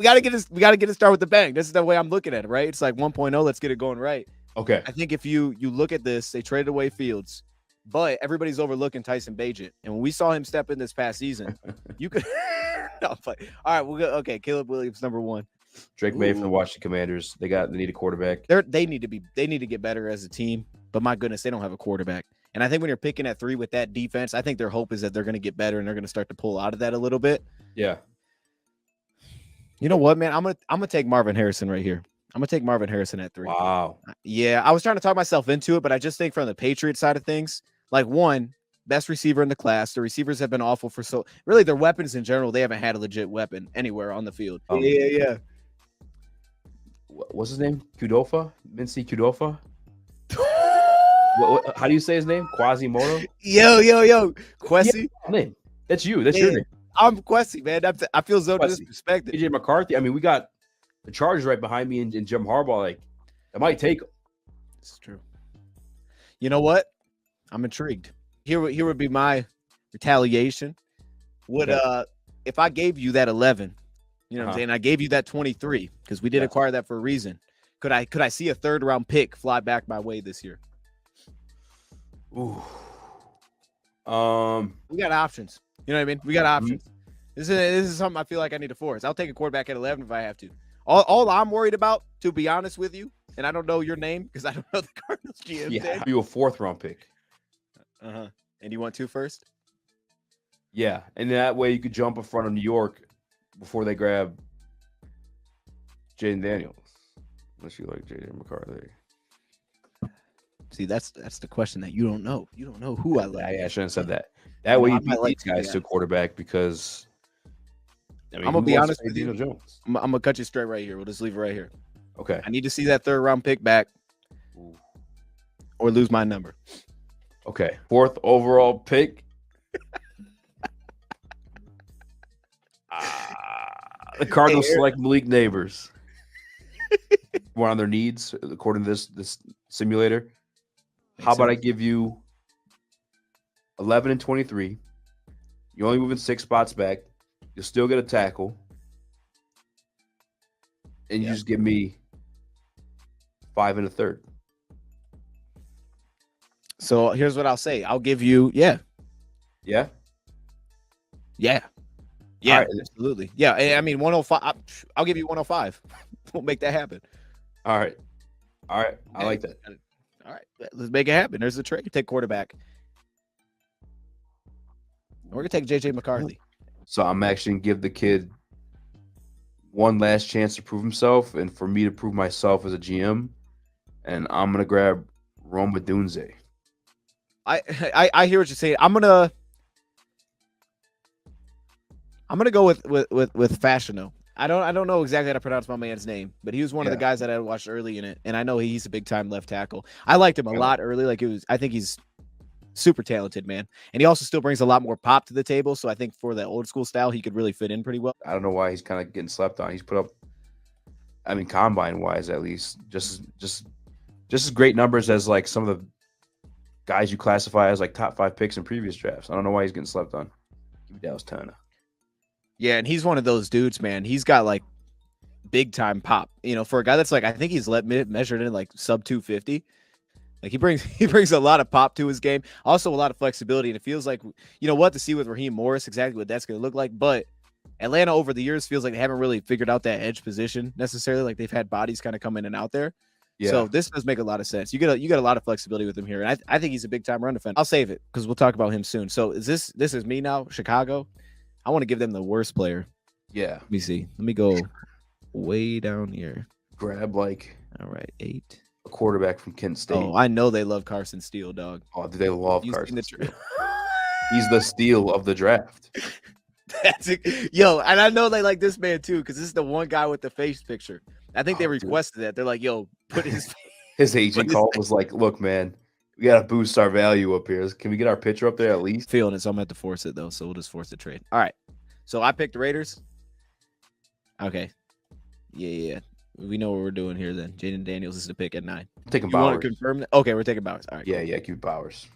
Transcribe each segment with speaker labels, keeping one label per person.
Speaker 1: We got to get it started with the bang. This is the way I'm looking at it, right? It's like 1.0. Let's get it going right.
Speaker 2: Okay.
Speaker 1: I think if you look at this, they traded away Fields, but everybody's overlooking Tyson Bagent. And when we saw him step in this past season, you could all right, we'll go. Okay, Caleb Williams, number 1.
Speaker 2: Drake May from the Washington Commanders. They need a quarterback.
Speaker 1: They need to get better as a team, but my goodness, they don't have a quarterback. And I think when you're picking at 3 with that defense, I think their hope is that they're going to get better and they're going to start to pull out of that a little bit.
Speaker 2: Yeah.
Speaker 1: You know what, man? I'm gonna take Marvin Harrison right here. I'm gonna take Marvin Harrison at 3.
Speaker 2: Wow.
Speaker 1: Yeah, I was trying to talk myself into it, but I just think from the Patriots side of things, like, one, best receiver in the class. The receivers have been awful for really their weapons in general. They haven't had a legit weapon anywhere on the field. Yeah.
Speaker 2: What's his name? Kudofa? Mincy Kudofa? How do you say his name? Quasimodo?
Speaker 1: Yo. Quessy?
Speaker 2: Name. That's you. That's your name.
Speaker 1: I'm Quessy, man. I feel so disrespected.
Speaker 2: DJ McCarthy. I mean, we got the Chargers right behind me and Jim Harbaugh. Like, I might take him.
Speaker 1: It's true. You know what? I'm intrigued. Here would be my retaliation. If I gave you that 11, you know what I'm saying? I gave you that 23 because we did acquire that for a reason. Could I see a 3rd round pick fly back my way this year?
Speaker 2: Ooh.
Speaker 1: We got options. You know what I mean? We got options. This is something I feel like I need to force. I'll take a quarterback at 11 if I have to. All I'm worried about, to be honest with you, and I don't know your name because I don't know the Cardinals GM.
Speaker 2: Yeah, you a 4th round pick.
Speaker 1: And you want 2 first?
Speaker 2: Yeah, and that way you could jump in front of New York before they grab Jaden Daniels. Unless you like J.J. McCarthy.
Speaker 1: See, that's the question that you don't know. You don't know who I like.
Speaker 2: I shouldn't have said that. That way you beat these guys to quarterback because
Speaker 1: I'm gonna be honest with you. Jones? I'm gonna cut you straight right here. We'll just leave it right here.
Speaker 2: Okay.
Speaker 1: I need to see that 3rd round pick back or lose my number.
Speaker 2: Okay. 4th overall pick. The Cardinals select Malik Neighbors. One on their needs, according to this simulator. How about I give you 11 and 23? You're only moving 6 spots back. You'll still get a tackle. And you just give me 5 and a 3rd.
Speaker 1: So here's what I'll say. I'll give you, Yeah. Right. Absolutely. Yeah. I mean, 105. I'll give you 105. We'll make that happen.
Speaker 2: All right. I like that.
Speaker 1: All right. Let's make it happen. There's the trade. Take quarterback. We're going to take JJ McCarthy.
Speaker 2: So I'm actually going to give the kid one last chance to prove himself and for me to prove myself as a GM. And I'm going to grab Rome Odunze.
Speaker 1: I hear what you're saying. I'm gonna go with Fashiono. I don't know exactly how to pronounce my man's name, but he was one of the guys that I watched early in it, and I know he's a big time left tackle. I liked him a lot early. I think he's super talented, man, and he also still brings a lot more pop to the table. So I think for the old school style, he could really fit in pretty well.
Speaker 2: I don't know why he's kind of getting slept on. He's put up, I mean, combine wise at least, just as great numbers as like some of the guys you classify as like top 5 picks in previous drafts. I don't know why he's getting slept on. Give me Dallas Turner.
Speaker 1: Yeah, and he's one of those dudes, man. He's got like big time pop. You know, for a guy that's like, I think he's measured in like sub 250. Like he brings a lot of pop to his game. Also a lot of flexibility. And it feels like, you know what, to see with Raheem Morris exactly what that's going to look like. But Atlanta over the years feels like they haven't really figured out that edge position necessarily. Like they've had bodies kind of come in and out there. Yeah. So this does make a lot of sense. You get a lot of flexibility with him here, and I think he's a big time run defender. I'll save it because we'll talk about him soon. So this is me now, Chicago. I want to give them the worst player.
Speaker 2: Yeah.
Speaker 1: Let me see. Let me go way down here.
Speaker 2: Grab like
Speaker 1: 8.
Speaker 2: A quarterback from Kent State.
Speaker 1: Oh, I know they love Carson Steele, dog.
Speaker 2: Oh, do they love Carson Steele? He's the steal of the draft.
Speaker 1: Yo, and I know they like this man too because this is the one guy with the face picture. I think they requested that. They're like, yo, put
Speaker 2: his agent call was like, look, man, we got to boost our value up here. Can we get our picture up there at least?
Speaker 1: Feeling it, so I'm going to have to force it, though. So we'll just force the trade. All right. So I picked the Raiders. Okay. Yeah. We know what we're doing here then. Jaden Daniels is the pick at 9.
Speaker 2: I'm taking Bowers.
Speaker 1: You want to confirm that? Okay, we're taking Bowers. All right.
Speaker 2: Yeah, keep Bowers.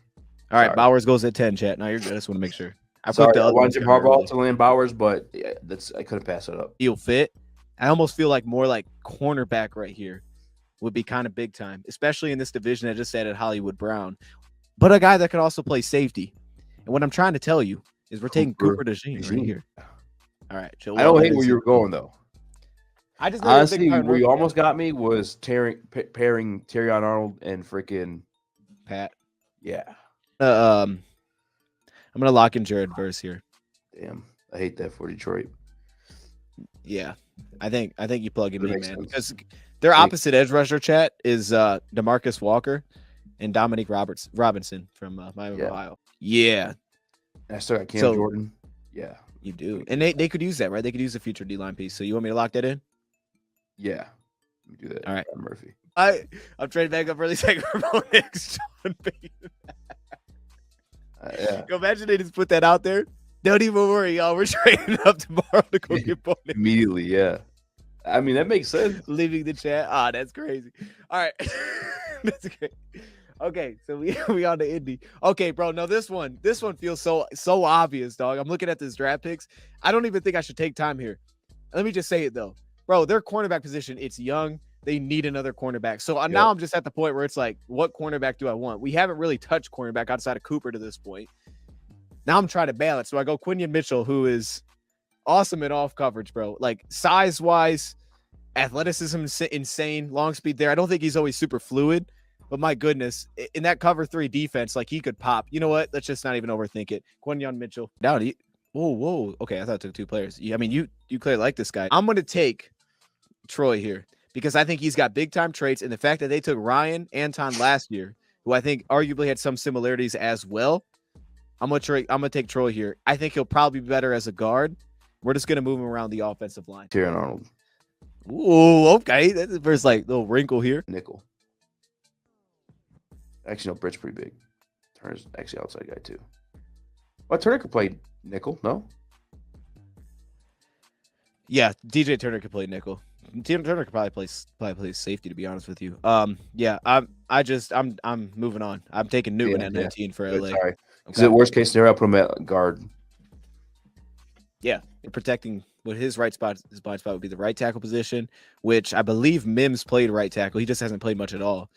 Speaker 1: All right, Bowers goes at 10, chat. No, you're good. I just want to make sure.
Speaker 2: I wanted Jim Harbaugh to land Bowers, but I couldn't pass it up.
Speaker 1: He'll fit. I almost feel like more like cornerback right here would be kind of big time, especially in this division I just added Hollywood Brown. But a guy that could also play safety. And what I'm trying to tell you is we're taking Cooper DeJean right here. All right.
Speaker 2: I don't hate where you were going, though.
Speaker 1: I just
Speaker 2: honestly, where you almost got me was pairing Terrion Arnold and freaking
Speaker 1: Pat.
Speaker 2: Yeah.
Speaker 1: I'm gonna lock in Jared Verse here.
Speaker 2: Damn, I hate that for Detroit.
Speaker 1: Yeah, I think you plug him in, man, because their opposite edge rusher chat is DeMarcus Walker and Dominique Robinson from Miami, Ohio. Yeah,
Speaker 2: I still got Cam Jordan. Yeah,
Speaker 1: you do, and they could use that, right? They could use a future D-line piece. So you want me to lock that in?
Speaker 2: Yeah, let me do that.
Speaker 1: All right,
Speaker 2: Murphy.
Speaker 1: I'm trading back up early second for Bo Nix.
Speaker 2: Yeah.
Speaker 1: Imagine they just put that out there. Don't even worry, y'all. We're trading up tomorrow to go get Bo Nix.
Speaker 2: Immediately, yeah. I mean, that makes sense.
Speaker 1: Leaving the chat. Ah, that's crazy. All right. That's great. Okay, so we on to Indy. Okay, bro. No, this one feels so obvious, dog. I'm looking at this draft picks. I don't even think I should take time here. Let me just say it though. Bro, their cornerback position, it's young. They need another cornerback. So now I'm just at the point where it's like, what cornerback do I want? We haven't really touched cornerback outside of Cooper to this point. Now I'm trying to balance. So I go Quinion Mitchell, who is awesome in off coverage, bro. Like size-wise, athleticism insane, long speed there. I don't think he's always super fluid, but my goodness, in that cover 3 defense, like he could pop. You know what? Let's just not even overthink it. Quinion Mitchell. Down. Whoa. Okay, I thought it took 2 players. I mean, you clearly like this guy. I'm going to take Troy here because I think he's got big-time traits, and the fact that they took Ryan Anton last year, who I think arguably had some similarities as well, I'm gonna take Troy here. I think he'll probably be better as a guard. We're just gonna move him around the offensive line.
Speaker 2: Terrion Arnold.
Speaker 1: Ooh, okay. That's the first little wrinkle here.
Speaker 2: Nickel. Actually, no, Britt's pretty big. Turner's actually outside guy too. Well, Turner could play nickel, no?
Speaker 1: Yeah, DJ Turner could play nickel. Turner could probably play safety, to be honest with you. Yeah, I'm moving on. I'm taking Newton at 19 for LA.
Speaker 2: Sorry. Because the worst case scenario, I put him at guard.
Speaker 1: Yeah, protecting what his blind spot would be the right tackle position, which I believe Mims played right tackle. He just hasn't played much at all.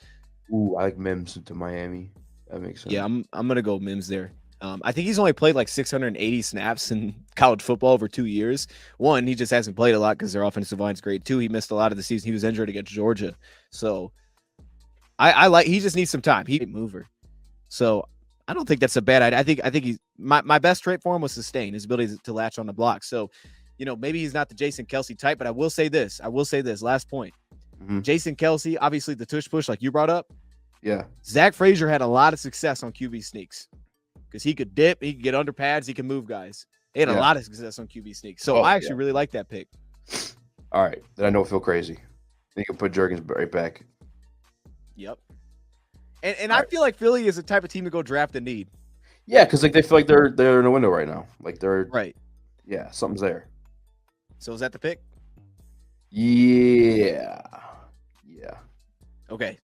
Speaker 2: Ooh, I like Mims to Miami. That makes sense.
Speaker 1: Yeah, I'm gonna go Mims there. I think he's only played like 680 snaps in college football over 2 years. 1, he just hasn't played a lot because their offensive line's great. 2, he missed a lot of the season. He was injured against Georgia. So I like, he just needs some time. He's a mover. So I don't think that's a bad idea. I think he's my best trait for him was sustain, his ability to latch on the block. So, maybe he's not the Jason Kelsey type, but I will say this. Last point. Mm-hmm. Jason Kelsey, obviously the tush push, like you brought up.
Speaker 2: Yeah.
Speaker 1: Zach Frazier had a lot of success on QB sneaks because he could dip, he could get under pads, he can move guys. They had a lot of success on QB sneaks. So I actually really like that pick.
Speaker 2: All right. Then I know it feel crazy. You can put Jurgens right back.
Speaker 1: Yep. And I feel like Philly is the type of team to go draft a need.
Speaker 2: Yeah, because they feel like they're in a window right now. Like they're
Speaker 1: right.
Speaker 2: Yeah, something's there.
Speaker 1: So is that the pick?
Speaker 2: Yeah.
Speaker 1: Okay.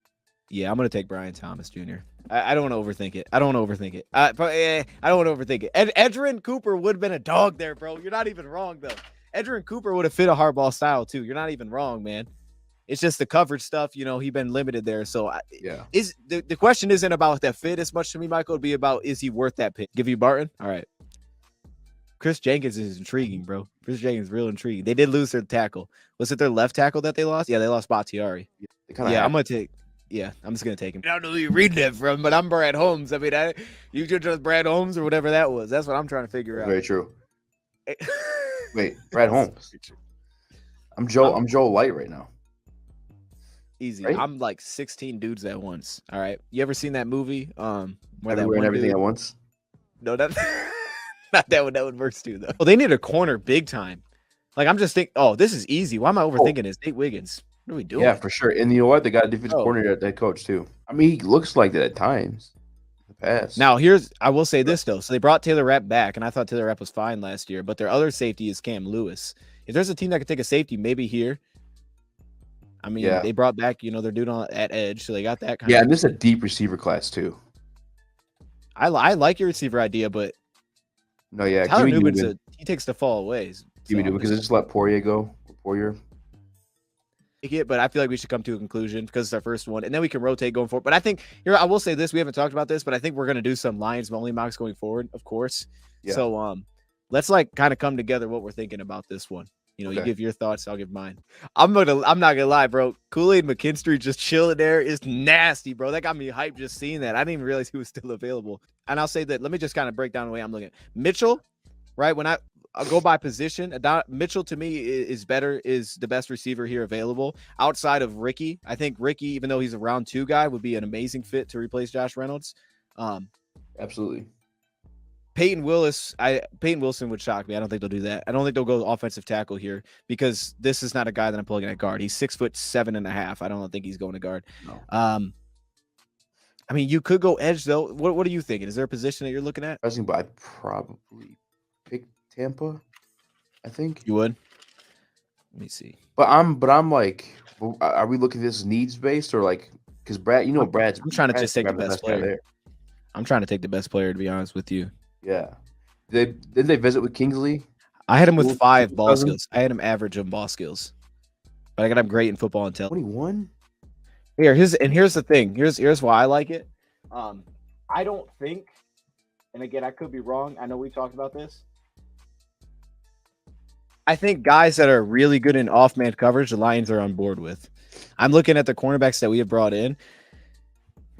Speaker 1: Yeah, I'm gonna take Brian Thomas Jr. I don't want to overthink it. I don't want to overthink it. Edgerrin Cooper would have been a dog there, bro. You're not even wrong though. Edgerrin Cooper would have fit a hardball style too. You're not even wrong, man. It's just the coverage stuff, he's been limited there. So is the question isn't about that fit as much to me, Michael. It'd be about, is he worth that pick? Give you Barton? All right. Chris Jenkins is intriguing, bro. Chris Jenkins is real intriguing. They did lose their tackle. Was it their left tackle that they lost? Yeah, they lost Bakhtiari. I'm just gonna take him. I don't know who you're reading that from, but I'm Brad Holmes. I mean, you should trust Brad Holmes or whatever that was. That's what I'm trying to figure out.
Speaker 2: Very true. Wait, Brad Holmes. I'm Joe Light right now.
Speaker 1: Easy.
Speaker 2: Right?
Speaker 1: I'm like 16 dudes at once. All right. You ever seen that movie? Where
Speaker 2: Everywhere and Everything at Once?
Speaker 1: No, not that one. That would work too, though. Well, they need a corner big time. Like, I'm just thinking, this is easy. Why am I overthinking this? Nate Wiggins. What are we doing?
Speaker 2: Yeah, for sure. And you know what? They got a defensive coordinator at that coach, too. I mean, he looks like that at times. In the past.
Speaker 1: Now, I will say this, though. So they brought Taylor Rapp back, and I thought Taylor Rapp was fine last year, but their other safety is Cam Lewis. If there's a team that could take a safety, maybe here. I mean, they brought back, their dude at edge, so they got that kind of.
Speaker 2: Yeah, and this is a deep receiver class, too.
Speaker 1: I like your receiver idea, but
Speaker 2: no, yeah,
Speaker 1: Tyler Newman's he takes the fall away.
Speaker 2: Give me Newman because I just let Poirier go. Poirier.
Speaker 1: it, but I feel like we should come to a conclusion because it's our first one, and then we can rotate going forward. But I think here I will say this: we haven't talked about this, but I think we're gonna do some Lions only mocks going forward, of course.
Speaker 2: Yeah.
Speaker 1: So let's like kind of come together what we're thinking about this one. You know, you give your thoughts, I'll give mine. I'm not gonna lie, bro. Kool-Aid McKinstry just chilling there is nasty, bro. That got me hyped just seeing that. I didn't even realize he was still available. And I'll say that. Let me just kind of break down the way I'm looking at Mitchell. Right when I'll go by position, Mitchell to me is the best receiver here available outside of Ricky. I think Ricky, even though he's a round 2 guy, would be an amazing fit to replace Josh Reynolds.
Speaker 2: Absolutely.
Speaker 1: Peyton Wilson would shock me. I don't think they'll do that. I don't think they'll go offensive tackle here because this is not a guy that I'm plugging at guard. He's 6'7.5". I don't think he's going to guard.
Speaker 2: No.
Speaker 1: I mean, you could go edge though. What are you thinking? Is there a position that you're looking at?
Speaker 2: But I'd probably pick Tampa. I think
Speaker 1: you would. Let me see.
Speaker 2: But I'm like, are we looking at this needs based or like? Because Brad, Brad's.
Speaker 1: I'm trying to just take the best player there. I'm trying to take the best player, to be honest with you.
Speaker 2: Yeah. Did they visit with Kingsley?
Speaker 1: I had him with 5 ball skills. I had him average in ball skills. But I got him great in football intelligence.
Speaker 2: 21?
Speaker 1: Here's the thing. Here's why I like it. I don't think, and again, I could be wrong. I know we talked about this. I think guys that are really good in off-man coverage, the Lions are on board with. I'm looking at the cornerbacks that we have brought in.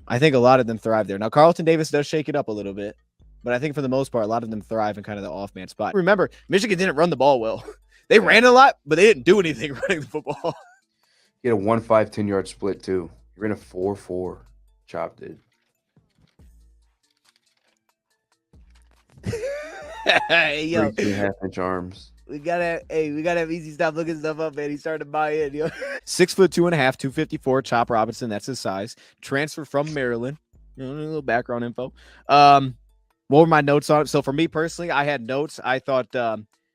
Speaker 1: I think a lot of them thrive there. Now, Carlton Davis does shake it up a little bit, but I think for the most part, a lot of them thrive in kind of the off-man spot. Remember, Michigan didn't run the ball well. They ran a lot, but they didn't do anything running the football.
Speaker 2: He had a 1-5 10-yard split too. He ran a 4-4. Chop did.
Speaker 1: Hey, yo.
Speaker 2: 3.5-inch arms.
Speaker 1: We gotta have Easy stop looking stuff up, man. He's starting to buy in, yo. 6'2.5", 254. Chop Robinson, that's his size. Transfer from Maryland. A little background info. What were my notes on it? So for me personally, I had notes. I thought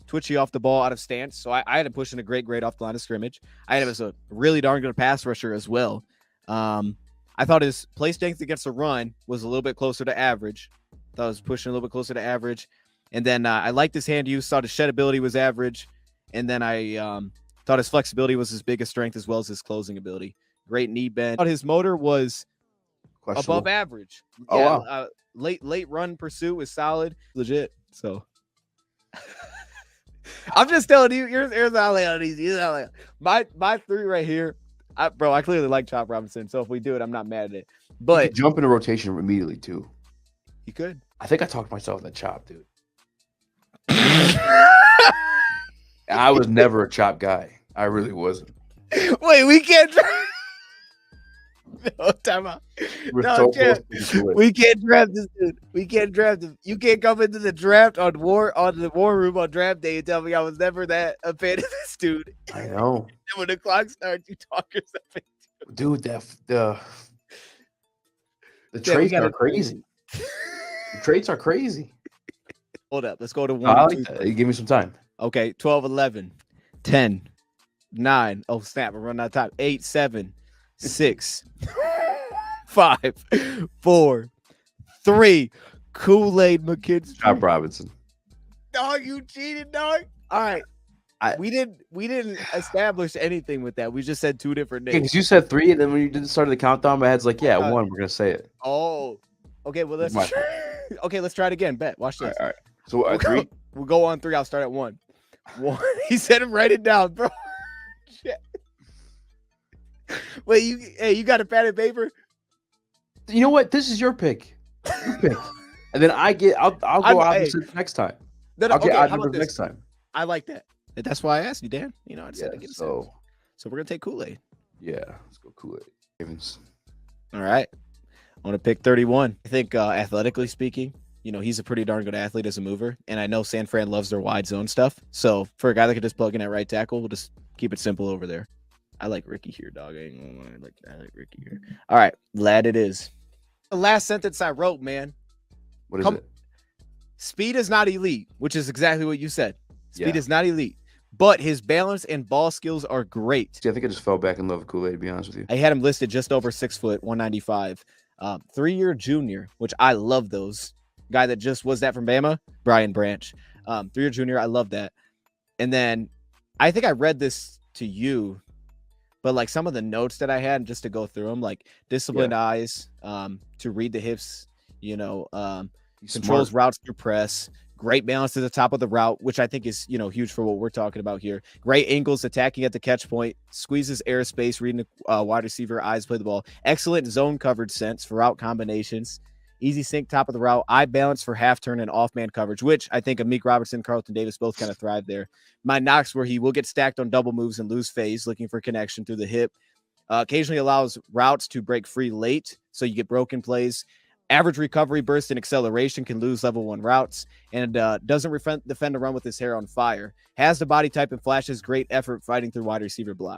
Speaker 1: twitchy off the ball out of stance. So I had him pushing a great grade off the line of scrimmage. I had him as a really darn good pass rusher as well. I thought his play strength against the run was a little bit closer to average. Thought I was pushing a little bit closer to average. And then I liked his hand use, thought his shed ability was average. And then I thought his flexibility was his biggest strength as well as his closing ability. Great knee bend. Thought his motor was above average.
Speaker 2: Oh,
Speaker 1: yeah,
Speaker 2: wow.
Speaker 1: Late run pursuit was solid. Legit. So I'm just telling you, here's how I lay on these. My 3 right here. I clearly like Chop Robinson. So if we do it, I'm not mad at it. But
Speaker 2: he could jump into rotation immediately too.
Speaker 1: He could.
Speaker 2: I think I talked myself into Chop, dude. I was never a Chop guy. I really wasn't.
Speaker 1: Wait, we can't. No, time out. No, we can't draft this dude. We can't draft him. You can't come into the draft on the war room on draft day and tell me I was never that a fan of this dude.
Speaker 2: I know.
Speaker 1: And when the clock starts, you talk yourself into
Speaker 2: dude. The traits are crazy. The traits are crazy.
Speaker 1: Hold up. Let's go to 1.
Speaker 2: I like that. You give me some time.
Speaker 1: Okay. 12, 11, 10, 9. Oh, snap. We're running out of time. 8, 7, 6, 5, 4, 3. Kool-Aid McKinstry.
Speaker 2: Chop Robinson.
Speaker 1: Dog, you cheated, dog. All right. We didn't establish anything with that. We just said 2 different names.
Speaker 2: Because you said 3, and then when you did start the countdown, my head's like, yeah, 1. We're gonna say it.
Speaker 1: Oh, okay. Well, let's try it again. Bet. Watch this.
Speaker 2: All right. So 3.
Speaker 1: We'll go on 3. I'll start at 1. 1. He said him. Write it down, bro. Shit. Wait, you got a pad and paper?
Speaker 2: You know what? This is your pick. Your pick. And then I'll go opposite next time. I'll get odd numbers next time.
Speaker 1: I like that. That's why I asked you, Dan. You know, I said to get
Speaker 2: so
Speaker 1: we're gonna take Kool-Aid.
Speaker 2: Yeah, let's go Kool-Aid. Ravens.
Speaker 1: All right. I want to pick 31. I think athletically speaking, you know, he's a pretty darn good athlete as a mover. And I know San Fran loves their wide zone stuff. So for a guy that could just plug in at right tackle, we'll just keep it simple over there. I like Ricky here, dog. I like Ricky here. All right, lad, it is. The last sentence I wrote, man.
Speaker 2: What is it?
Speaker 1: Speed is not elite, which is exactly what you said. Speed is not elite, but his balance and ball skills are great.
Speaker 2: See, I think I just fell back in love with Kool-Aid, to be honest with you.
Speaker 1: I had him listed just over 6 foot, 195. 3-year junior, which I love those. Guy that just was that from Bama, Brian Branch. 3-year junior, I love that. And then I think I read this to you But like some of the notes that I had, just to go through them, like disciplined eyes, to read the hips, controls routes through press, great balance to the top of the route, which I think is, huge for what we're talking about here. Great angles, attacking at the catch point, squeezes airspace, reading the wide receiver, eyes play the ball. Excellent zone coverage sense for route combinations. Easy sync, top of the route, eye balance for half turn and off man coverage, which I think Amik Robertson, Carlton Davis both kind of thrive there. My knocks where he will get stacked on double moves and lose phase, looking for connection through the hip. Occasionally allows routes to break free late, so you get broken plays. Average recovery, burst, and acceleration, can lose level 1 routes, and doesn't defend a run with his hair on fire. Has the body type and flashes great effort fighting through wide receiver block.